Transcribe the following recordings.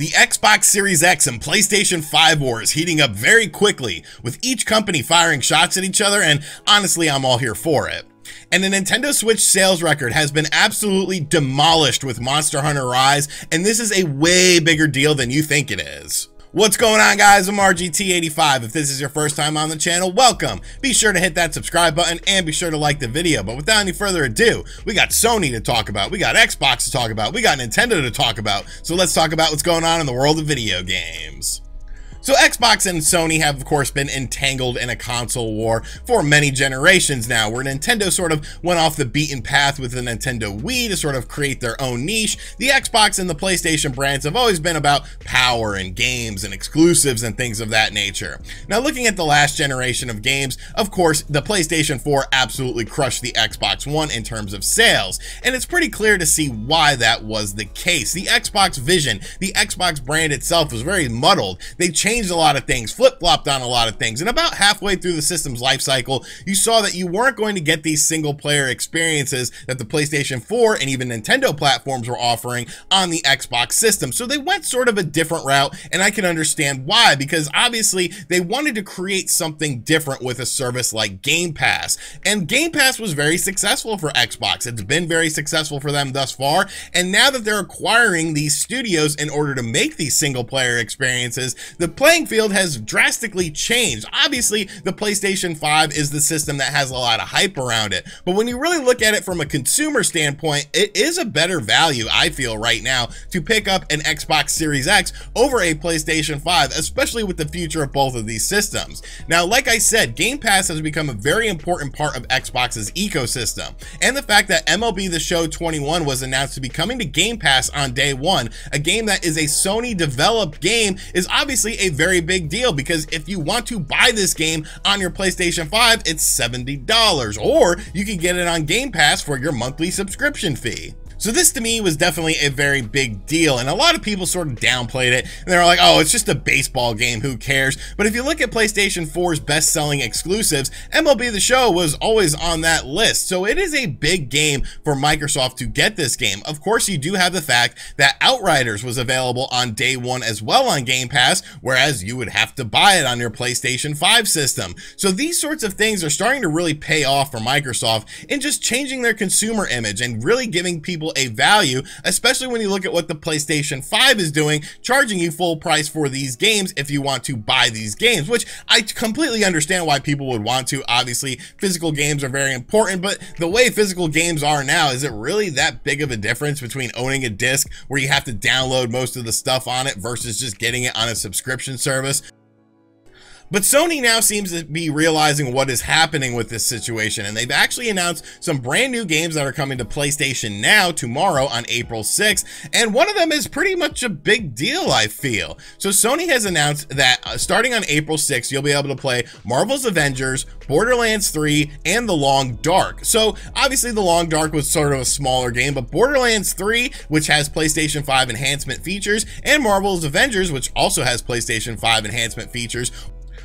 The Xbox Series X and PlayStation 5 wars heating up very quickly, with each company firing shots at each other, and honestly, I'm all here for it. And the Nintendo Switch sales record has been absolutely demolished with Monster Hunter Rise, and this is a way bigger deal than you think it is. What's going on, guys? I'm RGT85. If this is your first time on the channel, welcome. Be sure to hit that subscribe button and be sure to like the video. But without any further ado, we got Sony to talk about, we got Xbox to talk about, we got Nintendo to talk about. So let's talk about what's going on in the world of video games. So Xbox and Sony have, of course, been entangled in a console war for many generations now, where Nintendo sort of went off the beaten path with the Nintendo Wii to sort of create their own niche. The Xbox and the PlayStation brands have always been about power and games and exclusives and things of that nature. Now, looking at the last generation of games, of course, the PlayStation 4 absolutely crushed the Xbox One in terms of sales, and it's pretty clear to see why that was the case. The Xbox vision, the Xbox brand itself was very muddled. They changed a lot of things, flip-flopped on a lot of things, and about halfway through the system's life cycle, you saw that you weren't going to get these single-player experiences that the PlayStation 4 and even Nintendo platforms were offering on the Xbox system. So they went sort of a different route, and I can understand why, because obviously they wanted to create something different with a service like Game Pass, and Game Pass was very successful for Xbox. It's been very successful for them thus far, and now that they're acquiring these studios in order to make these single-player experiences, the playing field has drastically changed. Obviously, the PlayStation 5 is the system that has a lot of hype around it, but when you really look at it from a consumer standpoint, it is a better value, I feel, right now to pick up an Xbox Series X over a PlayStation 5, especially with the future of both of these systems. Now, like I said, Game Pass has become a very important part of Xbox's ecosystem, and the fact that MLB The Show 21 was announced to be coming to Game Pass on day one, a game that is a Sony developed game, is obviously a very big deal, because if you want to buy this game on your PlayStation 5, it's $70, or you can get it on Game Pass for your monthly subscription fee. So this to me was definitely a very big deal, and a lot of people sort of downplayed it, and they're like, oh, it's just a baseball game, who cares? But if you look at PlayStation 4's best-selling exclusives, MLB The Show was always on that list, so it is a big game for Microsoft to get this game. Of course, you do have the fact that Outriders was available on day one as well on Game Pass, whereas you would have to buy it on your PlayStation 5 system. So these sorts of things are starting to really pay off for Microsoft in just changing their consumer image and really giving people a value, especially when you look at what the PlayStation 5 is doing, charging you full price for these games if you want to buy these games, which I completely understand why people would want to. Obviously, physical games are very important, but the way physical games are now, is it really that big of a difference between owning a disc where you have to download most of the stuff on it versus just getting it on a subscription service? But Sony now seems to be realizing what is happening with this situation, and they've actually announced some brand new games that are coming to PlayStation Now tomorrow on April 6th, and one of them is pretty much a big deal, I feel. So Sony has announced that starting on April 6th, you'll be able to play Marvel's Avengers, Borderlands 3, and The Long Dark. So obviously The Long Dark was sort of a smaller game, but Borderlands 3, which has PlayStation 5 enhancement features, and Marvel's Avengers, which also has PlayStation 5 enhancement features,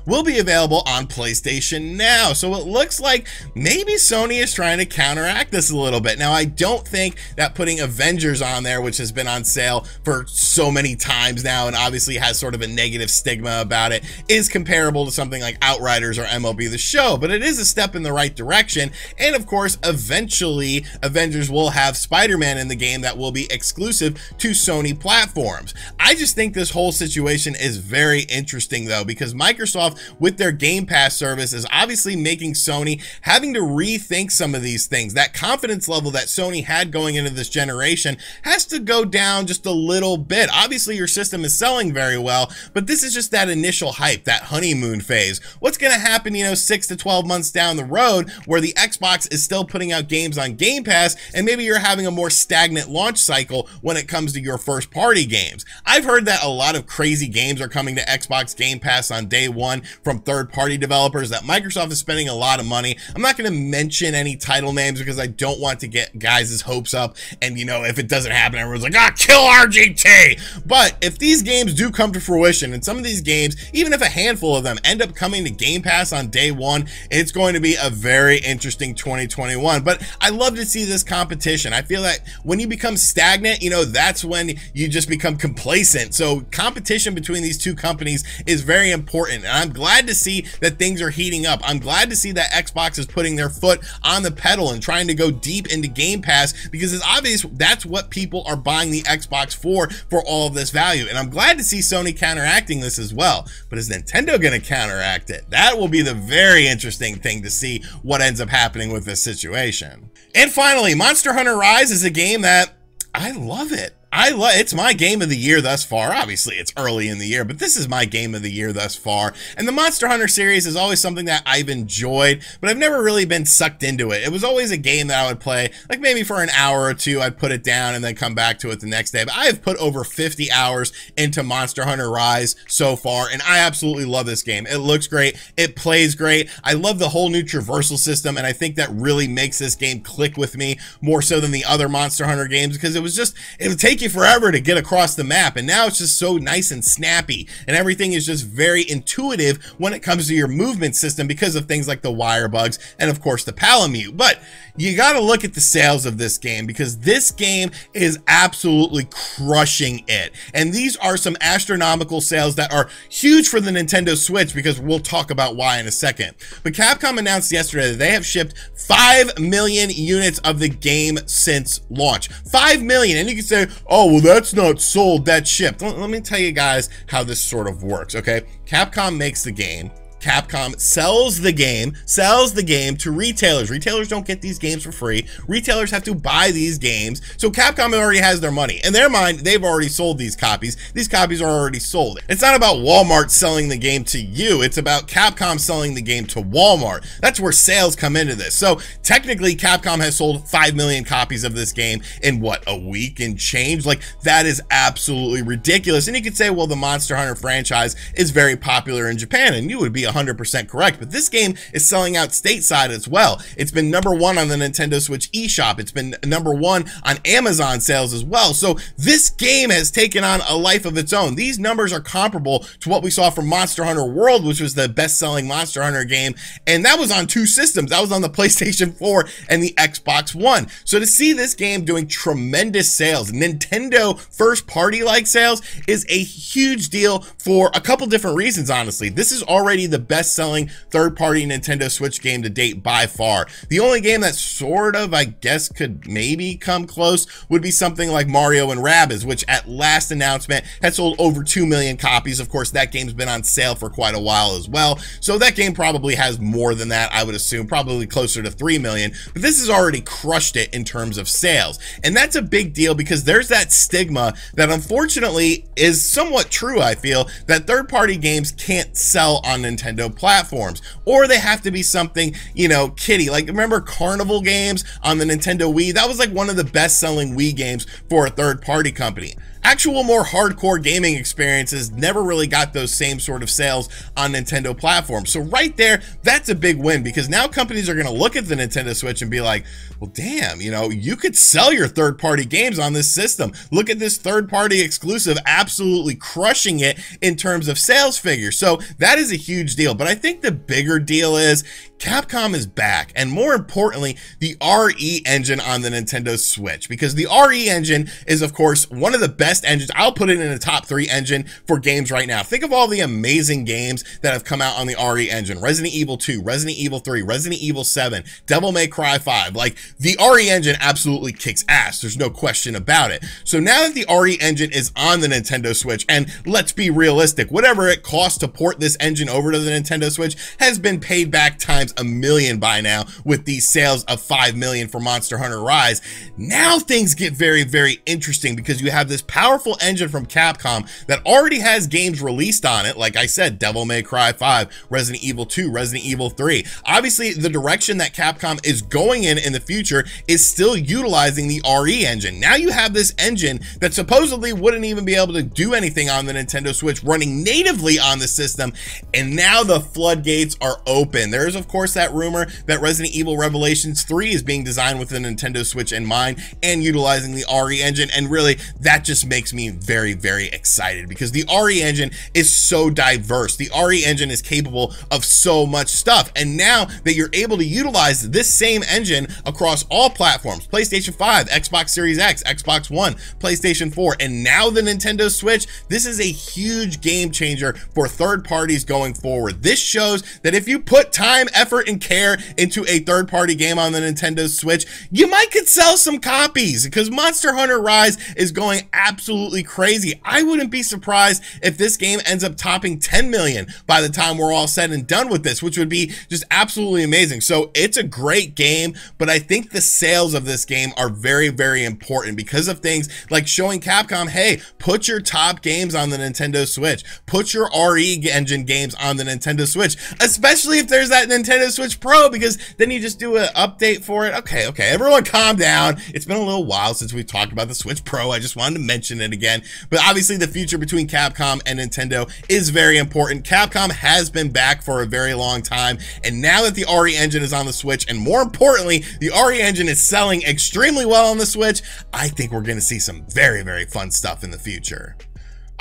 will be available on PlayStation Now. So it looks like maybe Sony is trying to counteract this a little bit. Now, I don't think that putting Avengers on there, which has been on sale for so many times now and obviously has sort of a negative stigma about it, is comparable to something like Outriders or MLB The Show, but it is a step in the right direction. And of course, eventually Avengers will have Spider-Man in the game that will be exclusive to Sony platforms. I just think this whole situation is very interesting though, because Microsoft with their Game Pass service is obviously making Sony having to rethink some of these things. That confidence level that Sony had going into this generation has to go down just a little bit. Obviously your system is selling very well, but this is just that initial hype, that honeymoon phase. What's going to happen, 6 to 12 months down the road, where the Xbox is still putting out games on Game Pass, and maybe you're having a more stagnant launch cycle when it comes to your first party games? I've heard that a lot of crazy games are coming to Xbox Game Pass on day one, from third-party developers, that Microsoft is spending a lot of money. I'm not going to mention any title names because I don't want to get guys' hopes up, and you know, if it doesn't happen, everyone's like, ah, kill RGT. But if these games do come to fruition, and some of these games, even if a handful of them end up coming to Game Pass on day one, it's going to be a very interesting 2021. But I love to see this competition. I feel that when you become stagnant, you know, that's when you just become complacent. So competition between these two companies is very important, and I'm glad to see that things are heating up. I'm glad to see that Xbox is putting their foot on the pedal and trying to go deep into Game Pass, because it's obvious that's what people are buying the Xbox for all of this value. And I'm glad to see Sony counteracting this as well. But is Nintendo going to counteract it? That will be the very interesting thing to see what ends up happening with this situation. And finally, Monster Hunter Rise is a game that I love it. It's my game of the year thus far. Obviously, it's early in the year, but this is my game of the year thus far. And the Monster Hunter series is always something that I've enjoyed, but I've never really been sucked into it. It was always a game that I would play, like maybe for an hour or two, I'd put it down and then come back to it the next day. But I have put over 50 hours into Monster Hunter Rise so far, and I absolutely love this game. It looks great. It plays great. I love the whole new traversal system, and I think that really makes this game click with me more so than the other Monster Hunter games, because it would take you forever to get across the map, and now it's just so nice and snappy, and everything is just very intuitive when it comes to your movement system because of things like the wire bugs and of course the Palamute. But you got to look at the sales of this game, because this game is absolutely crushing it, and these are some astronomical sales that are huge for the Nintendo Switch, because we'll talk about why in a second. But Capcom announced yesterday that they have shipped 5 million units of the game since launch. 5 million, and you can say, oh, well, that's not sold, that's shipped. Let me tell you guys how this sort of works, okay? Capcom makes the game. Capcom sells the game to retailers. Retailers don't get these games for free. Retailers have to buy these games. So Capcom already has their money. In their mind, they've already sold these copies. These copies are already sold. It's not about Walmart selling the game to you. It's about Capcom selling the game to Walmart. That's where sales come into this. So technically, Capcom has sold 5 million copies of this game in what, a week and change? Like, that is absolutely ridiculous. And you could say, well, the Monster Hunter franchise is very popular in Japan, and you would be 100% correct, but this game is selling out stateside as well. It's been #1 on the Nintendo Switch eShop. It's been #1 on Amazon sales as well. So this game has taken on a life of its own. These numbers are comparable to what we saw from Monster Hunter World, which was the best-selling Monster Hunter game, and that was on 2 systems. That was on the PlayStation 4 and the Xbox One. So to see this game doing tremendous sales, Nintendo first-party like sales, is a huge deal for a couple different reasons, honestly. This is already the best-selling third-party Nintendo Switch game to date by far. The only game that sort of, I guess, could maybe come close would be something like Mario and Rabbids, which at last announcement had sold over 2 million copies. Of course, that game's been on sale for quite a while as well, so that game probably has more than that, I would assume, probably closer to 3 million, but this has already crushed it in terms of sales. And that's a big deal, because there's that stigma that unfortunately is somewhat true, I feel, that third-party games can't sell on Nintendo platforms, or they have to be something, you know, kiddie. Like, remember Carnival games on the Nintendo Wii? That was like one of the best-selling Wii games for a third-party company. Actual more hardcore gaming experiences never really got those same sort of sales on Nintendo platforms. So right there, that's a big win, because now companies are going to look at the Nintendo Switch and be like, well, damn, you know, you could sell your third-party games on this system. Look at this third-party exclusive absolutely crushing it in terms of sales figures. So that is a huge deal. But I think the bigger deal is Capcom is back, and more importantly, the RE engine on the Nintendo Switch, because the RE engine is, of course, one of the best engines. I'll put it in a top 3 engine for games right now. Think of all the amazing games that have come out on the RE engine. Resident Evil 2, Resident Evil 3, Resident Evil 7, Devil May Cry 5. Like, the RE engine absolutely kicks ass. There's no question about it. So now that the RE engine is on the Nintendo Switch, and let's be realistic, whatever it costs to port this engine over to the Nintendo Switch has been paid back times a million by now with these sales of 5 million for Monster Hunter Rise. Now things get very, very interesting, because you have this power powerful engine from Capcom that already has games released on it. Like I said, Devil May Cry 5, Resident Evil 2, Resident Evil 3. Obviously, the direction that Capcom is going in the future is still utilizing the RE engine. Now you have this engine that supposedly wouldn't even be able to do anything on the Nintendo Switch running natively on the system, and now the floodgates are open. There is, of course, that rumor that Resident Evil Revelations 3 is being designed with the Nintendo Switch in mind and utilizing the RE engine, and really, that just makes me very, very excited because the RE engine is so diverse. The RE engine is capable of so much stuff, and now that you're able to utilize this same engine across all platforms, PlayStation 5, Xbox Series X, Xbox One, PlayStation 4, and now the Nintendo Switch, this is a huge game changer for third parties going forward. This shows that if you put time, effort, and care into a third-party game on the Nintendo Switch, you might could sell some copies because Monster Hunter Rise is going absolutely crazy. I wouldn't be surprised if this game ends up topping 10 million by the time we're all said and done with this, which would be just absolutely amazing. So it's a great game, but I think the sales of this game are very, very important because of things like showing Capcom, hey, put your top games on the Nintendo Switch, put your RE engine games on the Nintendo Switch, especially if there's that Nintendo Switch Pro, because then you just do an update for it. Okay, everyone calm down. It's been a little while since we've talked about the Switch Pro. I just wanted to mention it again, but obviously the future between Capcom and Nintendo is very important. Capcom has been back for a very long time, and now that the RE engine is on the Switch, and more importantly, the RE engine is selling extremely well on the Switch, I think we're going to see some very, very fun stuff in the future.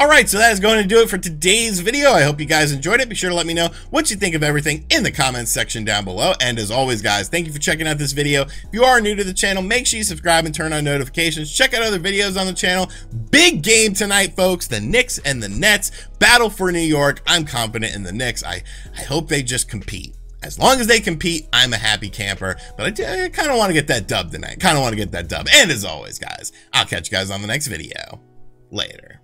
Alright, so that is going to do it for today's video. I hope you guys enjoyed it. Be sure to let me know what you think of everything in the comments section down below. And as always, guys, thank you for checking out this video. If you are new to the channel, make sure you subscribe and turn on notifications. Check out other videos on the channel. Big game tonight, folks. The Knicks and the Nets battle for New York. I'm confident in the Knicks. I hope they just compete. As long as they compete, I'm a happy camper, but I kind of want to get that dub tonight. And as always, guys, I'll catch you guys on the next video. Later.